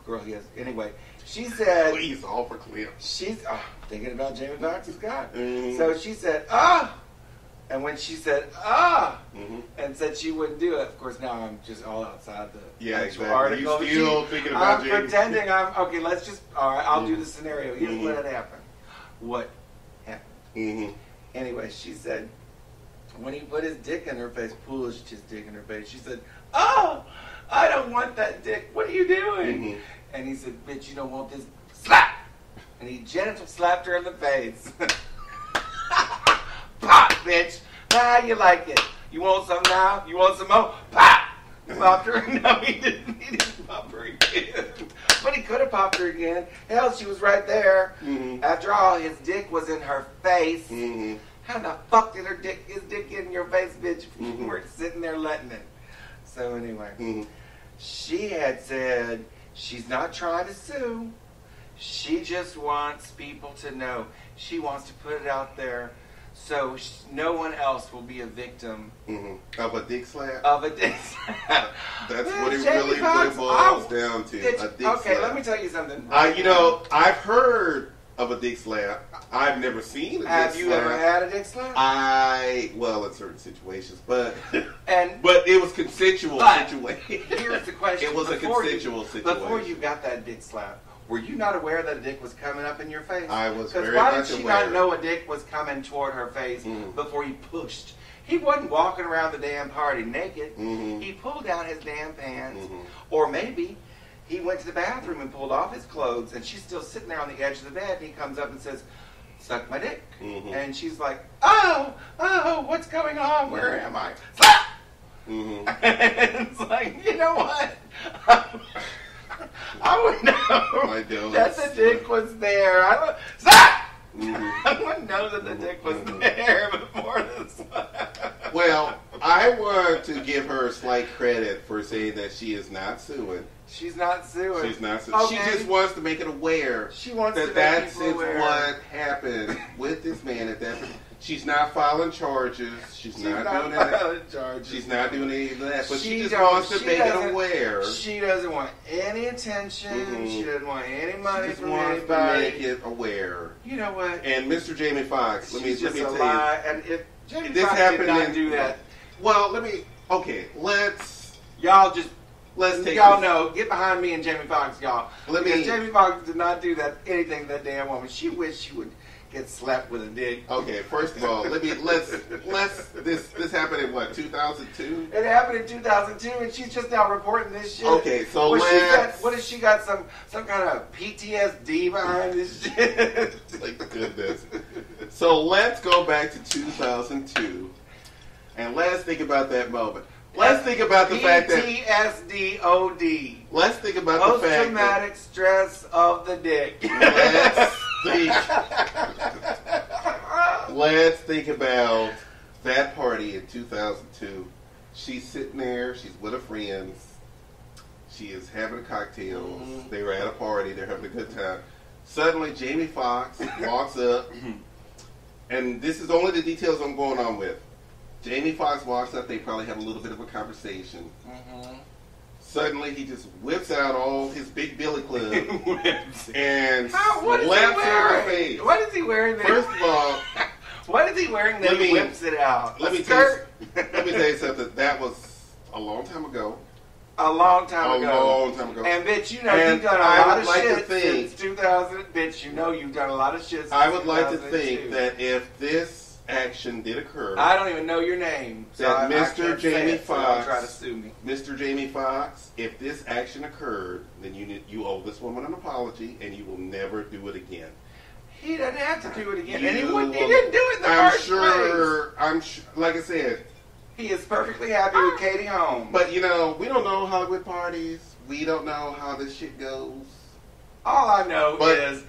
girl, he has. Anyway, she said. Please, all for clear. She's thinking about Jamie Foxx's cock. So she said, and when she said, and said she wouldn't do it, of course, now I'm just all outside the actual article. You still thinking about Jamie? I'm pretending okay, let's just, all right, I'll do the scenario. Here's what had happened. What happened? Anyway, she said, when he put his dick in her face, pushed his dick in her face, she said, I don't want that dick. What are you doing? And he said, bitch, you don't want this. Slap! And he genital slapped her in the face. Pop, bitch. How you like it? You want some now? You want some more? Pop! Popped her. No, he didn't. He didn't pop her again. But he could have popped her again. Hell, she was right there. After all, his dick was in her face. How the fuck did his dick get in your face, bitch? You weren't sitting there letting it. So anyway, she had said she's not trying to sue. She just wants people to know. She wants to put it out there so no one else will be a victim of a dick slap. Of a dick slap. That's what it really boils down to. A dick slap. Okay, let me tell you something. I've heard of a dick slap. I've never seen a dick slap. Have you ever had a dick slap? Well, in certain situations, but and but it was consensual situation. Here's the question: It was a consensual situation. Before you got that dick slap, were you not aware that a dick was coming up in your face? I was very Because why much did she aware. not know a dick was coming toward her face before he pushed? He wasn't walking around the damn party naked. Mm-hmm. He pulled down his damn pants, Mm-hmm. or maybe he went to the bathroom and pulled off his clothes, and she's still sitting there on the edge of the bed. And he comes up and says, "Suck my dick," and she's like, "Oh, what's going on? Where am I?" Slap! And it's like, you know what? I would know that the dick was there. Stop! I wouldn't know that the dick was there before this one. Well, I want to give her slight credit for saying that she is not suing. She's not suing. She's not suing. Okay. She just wants to make it aware. She wants that to make that's people aware. what happened with this man at that. She's not filing charges. She's not doing that. She's not doing any of that. But she just wants to make it aware. She doesn't want any attention. She doesn't want any money from wants anybody. to make it aware. You know what? And Mr. Jamie Foxx, let me tell you. And if Jamie this Foxx happened did not do that, well, let's y'all just take y'all this. know. Get behind me and Jamie Foxx, y'all. Because Jamie Foxx did not do that anything to that damn woman. She wished she would get slapped with a dick. Okay, first of all, this happened in what, 2002? It happened in 2002, and she's just now reporting this shit. Okay, so what has she got? Some kind of PTSD behind this shit? Like goodness. So let's go back to 2002, and let's think about that moment. Let's think about the fact that PTSD-OD. Let's think about the fact that post-traumatic stress of the dick. Let's think about that party in 2002. She's sitting there. She's with her friends. She is having cocktails. They were at a party. They're having a good time. Suddenly, Jamie Foxx walks up, and this is only the details I'm going on with. Jamie Foxx walks up. They probably have a little bit of a conversation. Suddenly, he just whips out all his big billy club and slaps her in the face. What is he wearing there? First of all, what is he wearing that he whips it out? Let me tell you something. That was a long time ago. A long time ago. And bitch, you know you've done a lot of shit since 2000. Bitch, you know you've done a lot of shit since 2002. I would like to think that if this action did occur, I don't even know your name. So that Mr. Jamie Foxx, try to sue me. Mr. Jamie Foxx, if this action occurred, then you owe this woman an apology, and you will never do it again. He doesn't have to do it again, and he didn't do it in the first place. I'm sure. Like I said, he is perfectly happy with Katie Holmes. But we don't know Hollywood parties. We don't know how this shit goes. All I know is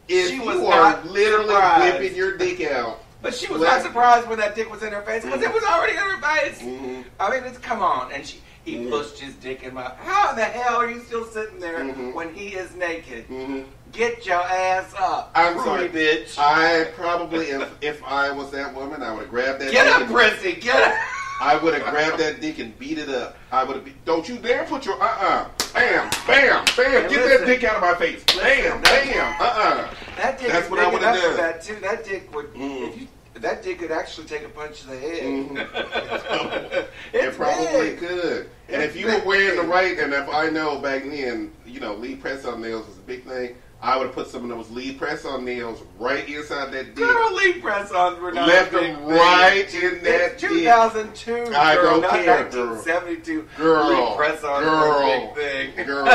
if she you was are literally whipping your dick out. But she was not surprised when that dick was in her face because it was already in her face. I mean, come on. And he pushed his dick in my... How the hell are you still sitting there when he is naked? Get your ass up. I'm sorry, bitch. I probably, if I was that woman, I would have grabbed that dick. Get up, Prissy. Get up. I would have grabbed that dick and beat it up. I would have don't you dare put your bam, bam, bam. Get that dick out of my face. Bam, bam, That dick That's what I would have done. That too. That dick would. That dick could actually take a punch to the head. It probably could. And if you were wearing the right, and if I know back then, lead press-on nails was a big thing, I would have put some of those lead press-on nails right inside that dick. Girl, lead press-ons were not left them right in that dick. 2002, I girl, don't care, 1972. Girl, lead press-ons were a big thing. Girl,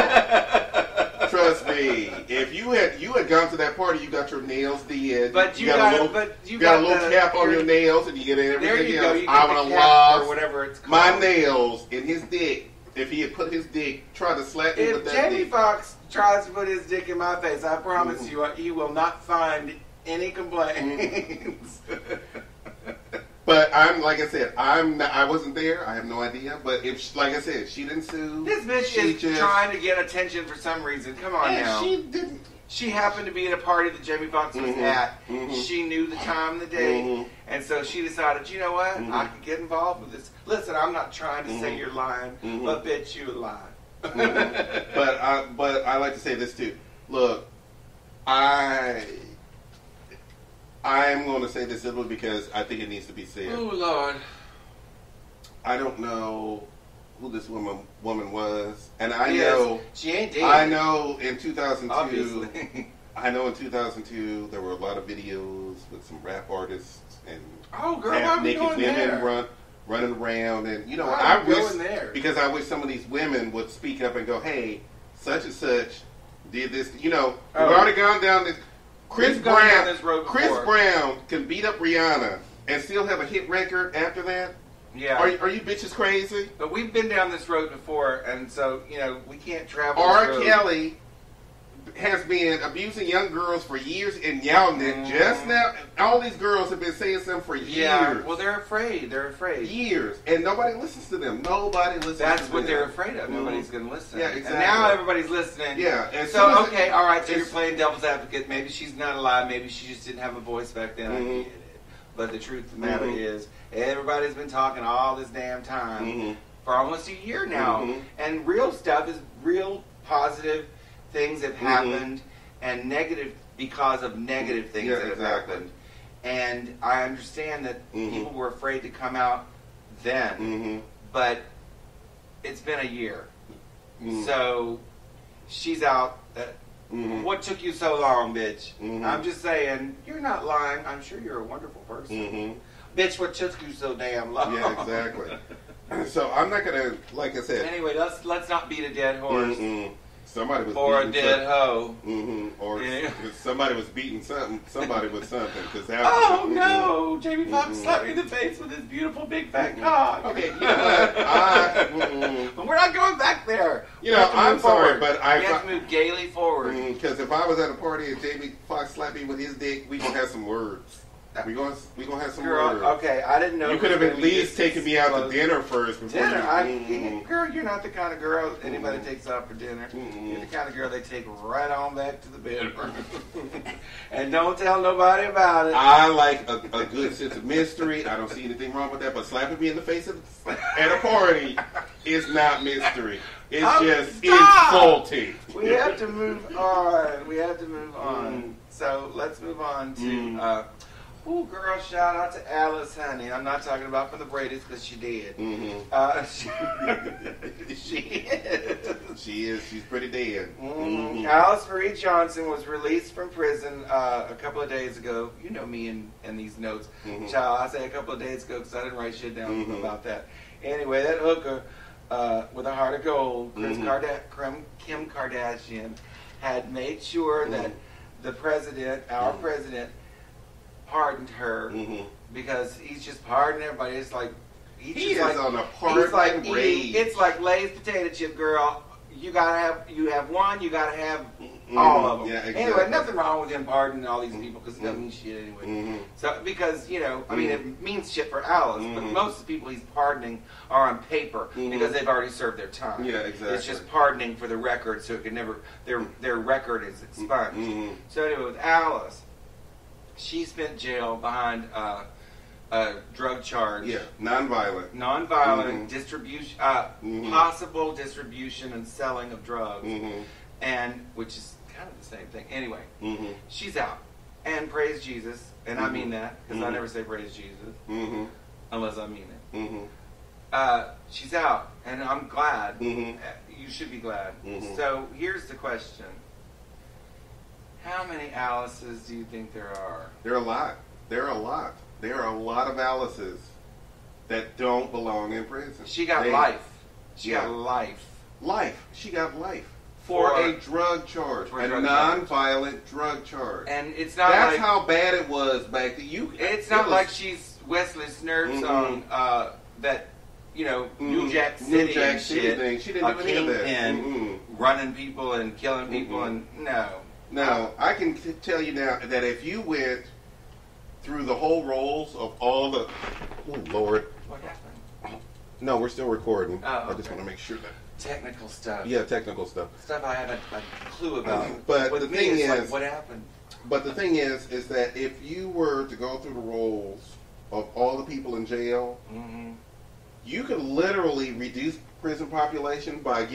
trust me. If you had gone to that party, you got your nails did. But you got a little cap on your nails, and you get everything else. I would have lost whatever it's called. my nails in his dick. If he had put his dick, tried to slap me with that dick. If Jamie Foxx tries to put his dick in my face, I promise you, he will not find any complaints. But like I said, I wasn't there. I have no idea. But like I said, she didn't sue. This bitch is trying to get attention for some reason. Come on now. She didn't. She happened to be at a party that Jamie Foxx was at. She knew the time and the day. And so she decided, you know what? I could get involved with this. Listen, I'm not trying to say you're lying, but bitch, you're lying. But I like to say this too. Look, I I'm going to say this simply because I think it needs to be said. Oh, Lord. I don't know who this woman was, and I Yes. know She ain't dead. I know in 2002. Obviously. I know in 2002 there were a lot of videos with some rap artists and Oh, girl, why are we naked going women there? running around, and you know, Why I are we wish going there? because I wish some of these women would speak up and go, "Hey, such and such did this." You know, we've already gone down this. Chris We've gone down Brown. this road Chris before. Brown can beat up Rihanna and still have a hit record after that. Yeah. Are you bitches crazy? But we've been down this road before, and so, you know, we can't travel R. this road. Kelly has been abusing young girls for years, and y'all just now, all these girls have been saying something for years. Yeah, well, they're afraid. They're afraid. Years, and nobody listens to them. Nobody listens to them. That's what they're afraid of. Nobody's going to listen. Yeah, exactly. And now everybody's listening. Yeah, and So, okay, all right, so you're playing devil's advocate. Maybe she's not alive. Maybe she just didn't have a voice back then. I get it. But the truth of the matter is, everybody's been talking all this damn time for almost a year now. And real stuff is real positive things have happened and negative because of negative things that have happened. And I understand that people were afraid to come out then. But it's been a year. So she's out. What took you so long, bitch? I'm just saying, you're not lying. I'm sure you're a wonderful person. Bitch, what took you so damn long? Yeah, exactly. So I'm not gonna, like I said. Anyway, let's not beat a dead horse. Somebody was Or a beating dead hoe. Or somebody was beating something. Somebody was something. Oh no! Jamie Foxx slapped me in the face with his beautiful big fat cock. Okay, you know what? But we're not going back there. You know, I'm sorry, but we have to move gaily forward. Because if I was at a party and Jamie Foxx slapped me with his dick, we gonna have some words. We gonna have some Girl, words. okay, I didn't know. You could have at least taken me out to dinner first. Before Dinner? Girl, you're not the kind of girl anybody takes out for dinner. You're the kind of girl they take right on back to the bedroom. And don't tell nobody about it. I like a good sense of mystery. I don't see anything wrong with that. But slapping me in the face at a party is not mystery. It's just insulting. We have to move on. So let's move on to... oh, girl, shout out to Alice, honey. I'm not talking about from the Brady's because she did. She is. She is. She's pretty dead. Alice Marie Johnson was released from prison a couple of days ago. You know me and these notes. Child, I say a couple of days ago because I didn't write shit down about that. Anyway, that hooker with a heart of gold, Kim Kardashian, had made sure that the president, our president, pardoned her because he's just pardoning everybody. It's like he is on a pardon rage. It's like Lay's potato chip, girl. You have one. You gotta have all of them. Yeah, exactly. Anyway, nothing wrong with him pardoning all these people because it doesn't mean shit anyway. So because I mean, it means shit for Alice, but most of the people he's pardoning are on paper because they've already served their time. Yeah, exactly. It's just pardoning for the record, so it can never their record is expunged. So anyway, with Alice. She spent jail behind a drug charge. Yeah, nonviolent distribution, possible distribution and selling of drugs, and which is kind of the same thing. Anyway, she's out, and praise Jesus, and I mean that because I never say praise Jesus unless I mean it. She's out, and I'm glad. You should be glad. So here's the question. How many Alices do you think there are? There are a lot. There are a lot of Alices that don't belong in prison. She got life. She got life. She got life. For a drug charge. A non-violent drug charge. And it's not That's how bad it was back then. It's not like she's Wesley Snipes on that, New Jack City and shit. Thing. She didn't do any of that. Running people and killing people and no. Now, I can tell you now that if you went through the whole rolls of all the... Oh, Lord. What happened? No, we're still recording. Oh, I just want to make sure that... Technical stuff. Yeah, technical stuff. Stuff I haven't a clue about. But with the me, thing it's is... like, what happened? But the thing is that if you were to go through the rolls of all the people in jail, you could literally reduce prison population by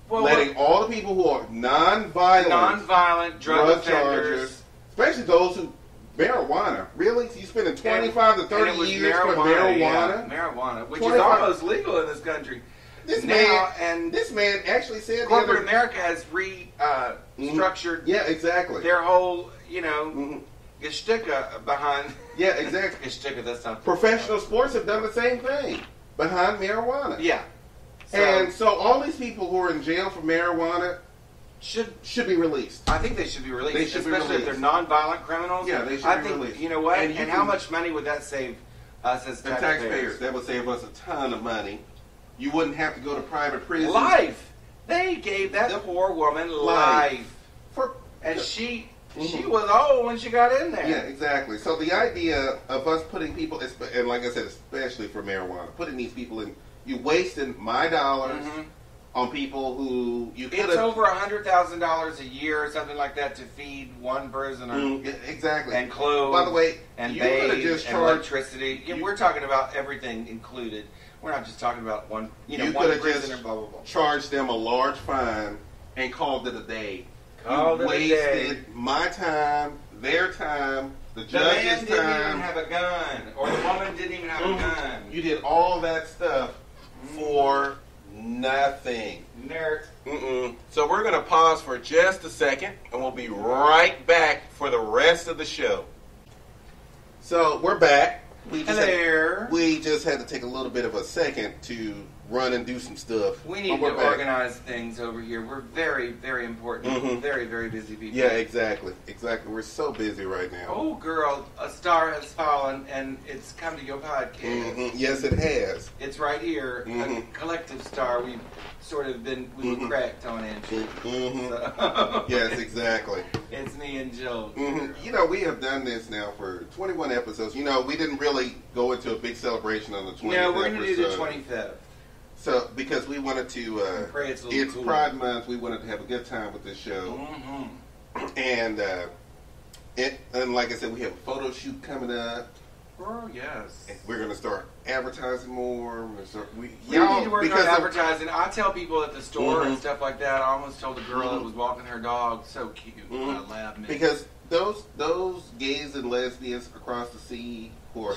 letting all the people who are non-violent drug offenders, chargers, especially those who Marijuana? Really? You spending 25 to 30 years for marijuana? Yeah, marijuana, which is 25 almost legal in this country. This now, man actually said corporate America has restructured yeah, exactly. their whole, gesticka behind. Yeah, exactly. Gesticka, that's not. Professional sports have done the same thing behind marijuana. Yeah. And so all these people who are in jail for marijuana should be released. I think they should be released, They should be especially if released. they're non-violent criminals. Yeah, they should I be think, released. You know what? And And how much money would that save us as The taxpayers? taxpayers. That would save us a ton of money. You wouldn't have to go to private prison. Life. They gave that poor woman life. And she was old when she got in there. Yeah, exactly. So the idea of us putting people, and like I said, especially for marijuana, putting these people in, you wasting my dollars on people who you could have. It's over $100,000 a year or something like that to feed one prisoner. Exactly. And clothes. By the way, and you could have bathe, just and charged. electricity. We're talking about everything included. We're not just talking about one. You one could have prisoner. just Blah blah blah. charged them a large fine and called it a day. Called it a day. Wasted my time, their time, the The judge's man didn't time. even have a gun, or the woman didn't even have a gun. You did all that stuff for nothing. Nerd. So we're going to pause for just a second, and we'll be right back for the rest of the show. So we're back. We just had to take a little bit of a second to run and do some stuff. We need to organize things over here. We're very, very important. Very, very busy people. Yeah, exactly. We're so busy right now. Oh, girl, a star has fallen, and it's come to your podcast. Yes, it has. It's right here, a collective star. We've sort of been, we were cracked on it. So. Yes, exactly. It's me and Joe. We have done this now for 21 episodes. We didn't really go into a big celebration on the 25th. No, we're going to do the 25th. So, because we wanted to, it's cool. Pride Month, we wanted to have a good time with this show. And like I said, we have a photo shoot coming up. Oh, yes. And we're going to start advertising more. We need to work on advertising. I tell people at the store and stuff like that. I almost told a girl that was walking her dog, so cute. I laughed. Because those gays and lesbians across the sea who are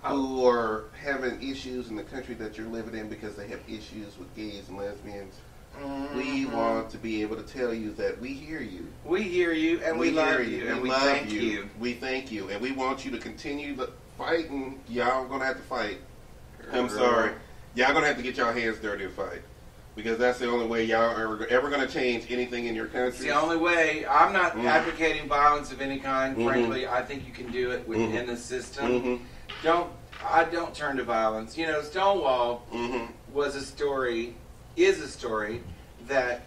who are having issues in the country that you're living in because they have issues with gays and lesbians, we want to be able to tell you that we hear you. We hear you, and we love you, and we thank you. We thank you, and we want you to continue the fighting. Y'all gonna have to fight. I'm sorry. Y'all gonna have to get y'all hands dirty and fight. Because that's the only way y'all are ever going to change anything in your country. It's the only way. I'm not advocating violence of any kind. Frankly, I think you can do it within the system. I don't turn to violence. Stonewall is a story that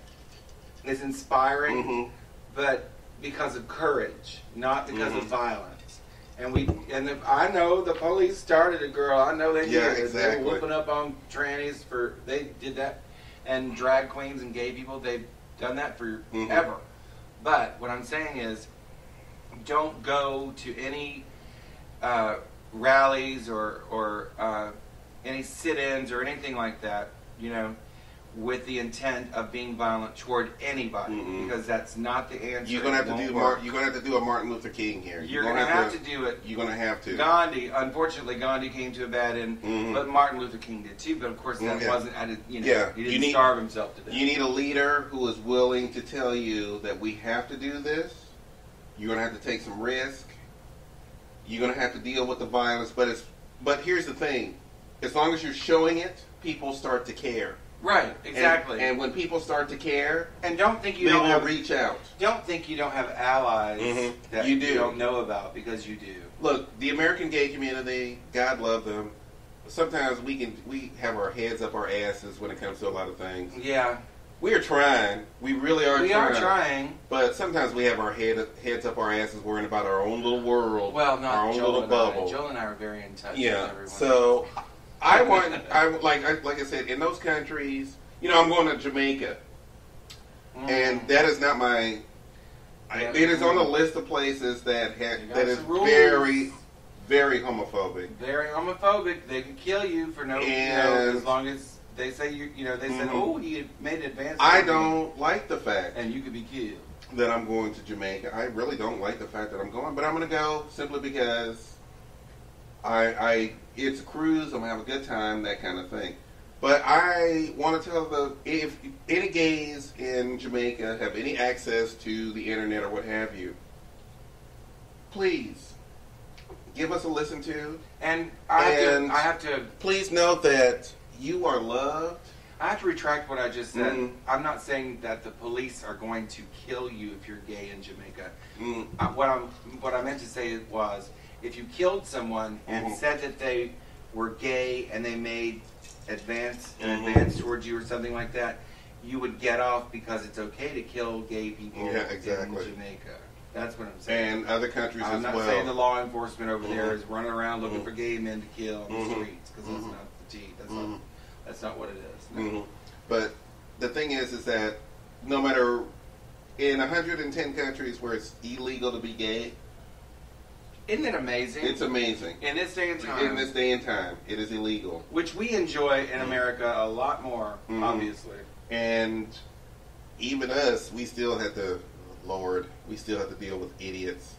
is inspiring, but because of courage, not because of violence. I know the police started it, girl. I know they did. Yeah, exactly. They were whooping up on trannies they did that. And drag queens and gay people, they've done that forever. But what I'm saying is, don't go to any rallies or any sit-ins or anything like that, with the intent of being violent toward anybody, because that's not the answer. You're gonna have to do a Martin Luther King here. You're gonna have to do it. You're gonna have to. Unfortunately, Gandhi came to a bad end, but Martin Luther King did too. But of course, that wasn't. He didn't starve himself to death. You need a leader who is willing to tell you that we have to do this. You're gonna have to take some risk. You're gonna have to deal with the violence, but here's the thing: as long as you're showing it, people start to care. Right, exactly. And when people start to care, and don't think they will reach out. Don't think you don't have allies that you don't know about, because you do. Look, the American gay community, God love them. Sometimes we have our heads up our asses when it comes to a lot of things. Yeah. We are trying. We really are trying. We are trying. But sometimes we have our heads up our asses worrying about our own little world. Well, not our own Joel little bubble. Joel and I are very in touch with everyone. So like I said, in those countries, I'm going to Jamaica, and that is not my. It is on the list of places that is very, very homophobic. Very homophobic. They can kill you for as long as they say they said, oh, he made an advance. I don't like the fact, and you could be killed. that I'm going to Jamaica. I really don't like the fact that I'm going, but I'm going to go simply because it's a cruise. I'm going to have a good time, that kind of thing. But I want to tell if any gays in Jamaica have any access to the internet or what have you, please give us a listen to. And I have to please note that you are loved. I have to retract what I just said. Mm. I'm not saying that the police are going to kill you if you're gay in Jamaica. Mm. What I meant to say was, if you killed someone and said that they were gay and they made advance towards you or something like that, you would get off because it's okay to kill gay people in Jamaica. That's what I'm saying. And other countries as well. I'm not saying the law enforcement over there is running around looking for gay men to kill on the streets, because that's not the tea. That's not what it is. No. But the thing is that no matter in 110 countries where it's illegal to be gay, isn't it amazing? It's amazing. In this day and time. In this day and time, it is illegal. Which we enjoy in America a lot more, obviously. And even us, we still have to, Lord, we still have to deal with idiots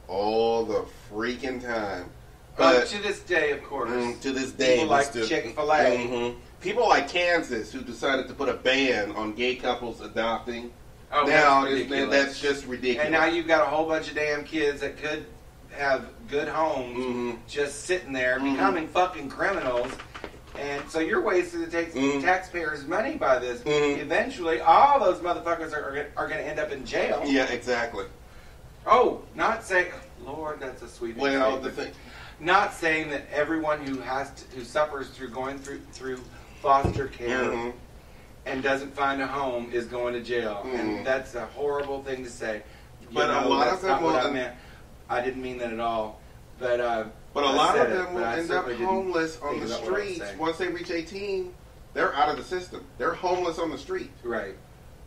all the freaking time. But to this day, of course. To this day. People like Chick-fil-A. People like Kansas who decided to put a ban on gay couples adopting. Oh, now that's just ridiculous. And now you've got a whole bunch of damn kids that could have good homes just sitting there becoming fucking criminals. And so you're wasting the taxpayers' money by this. Eventually, all those motherfuckers are going to end up in jail. Yeah, exactly. Oh, not saying, Lord, that's a sweet well, the thing. Not saying that everyone who suffers through going through foster care and doesn't find a home is going to jail, and that's a horrible thing to say. But a lot of them not what I meant. I didn't mean that at all. But a lot of them will end up homeless on the streets once they reach 18. They're out of the system. They're homeless on the street. Right.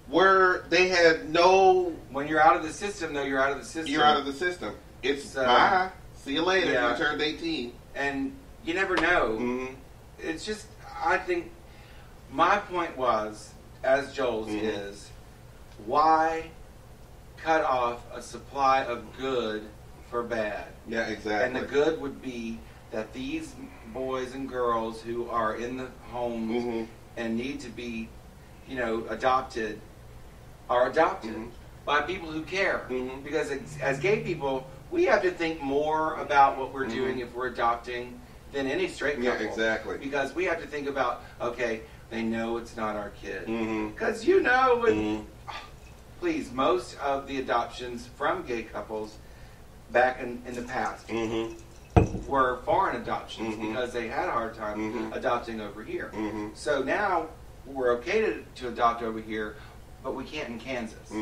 Where they had no. When you're out of the system, though, you're out of the system. You're out of the system. It's bye. See you later. Yeah. You turned 18. And you never know. It's just, I think, my point was, as Joel's is, why cut off a supply of good for bad? Yeah, exactly. And the good would be that these boys and girls who are in the homes and need to be, adopted, are adopted by people who care. Because as gay people, we have to think more about what we're doing if we're adopting than any straight couple. Yeah, exactly. Because we have to think about, okay, they know it's not our kid. Because please, most of the adoptions from gay couples back in the past were foreign adoptions because they had a hard time adopting over here. So now we're okay to adopt over here, but we can't in Kansas.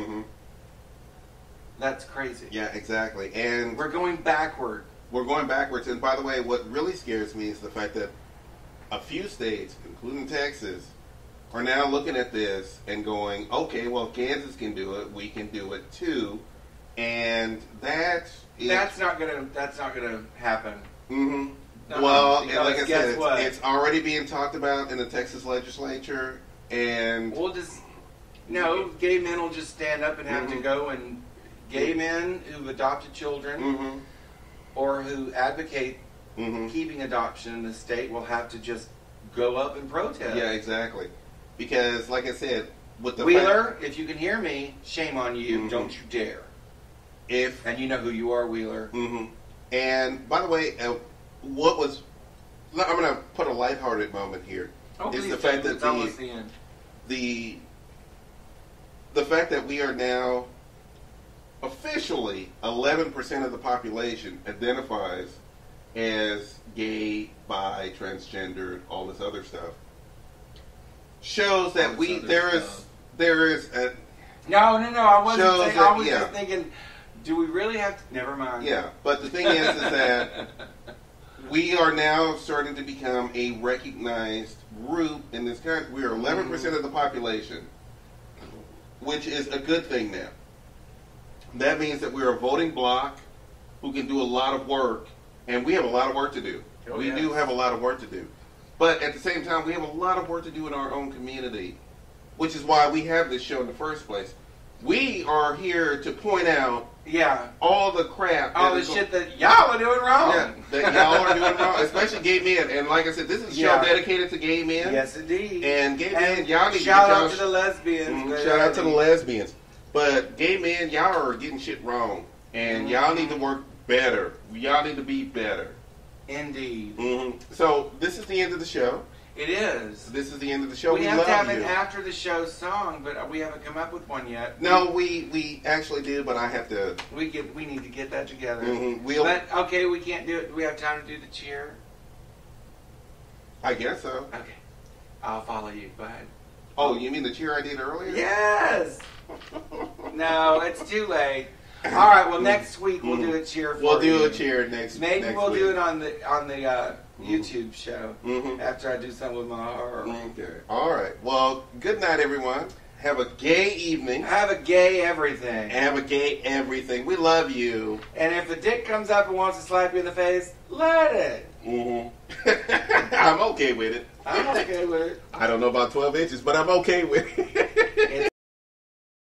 That's crazy. Yeah, exactly. And we're going backward. We're going backwards. And by the way, what really scares me is the fact that a few states, including Texas, are now looking at this and going, okay, well, Kansas can do it, we can do it too. And that's not gonna happen. Well, and like I said, it's already being talked about in the Texas legislature, and gay men will just stand up and have to go, and gay men who've adopted children or who advocate keeping adoption in the state will have to just go up and protest. Yeah, exactly. Because, like I said, with the Wheeler, if you can hear me, shame on you. Don't you dare. And you know who you are, Wheeler. And by the way, I'm going to put a lighthearted moment here. It's the fact that the fact that we are now officially 11% of the population identifies as gay, bi, transgendered, all this other stuff shows that there is a No, I wasn't saying, I was just thinking, do we really have to? Never mind. Yeah, but the thing is that we are now starting to become a recognized group in this country. We are 11% of the population, which is a good thing now. That means that we're a voting bloc who can do a lot of work, and we have a lot of work to do. We do have a lot of work to do. But at the same time, we have a lot of work to do in our own community, which is why we have this show in the first place. We are here to point out Yeah. all the crap. All the shit that y'all are doing wrong. Yeah, that y'all are doing wrong, especially gay men. And like I said, this is a show dedicated to gay men. Yes, indeed. And gay men, y'all need to shout get out to the lesbians. shout out to the lesbians. But gay men, y'all are getting shit wrong, and y'all need to work better. Y'all need to be better. Indeed. So this is the end of the show. It is. This is the end of the show. We have love to have you. an after the show song, but we haven't come up with one yet. No, we actually did, but I have to. We need to get that together. We'll. Okay, we can't do it. Do we have time to do the cheer? I guess so. Okay, I'll follow you. Go ahead. Oh, you mean the cheer I did earlier? Yes. No, it's too late. All right. Well, next week we'll do a cheer. We'll do a cheer next. Maybe next we'll week. do it on the YouTube show after I do something with my horror. Okay. All right. Well, good night, everyone. Have a gay evening. Have a gay everything. Have a gay everything. We love you. And if a dick comes up and wants to slap you in the face, let it. I'm okay with it. I'm okay with it. I don't know about 12 inches, but I'm okay with it.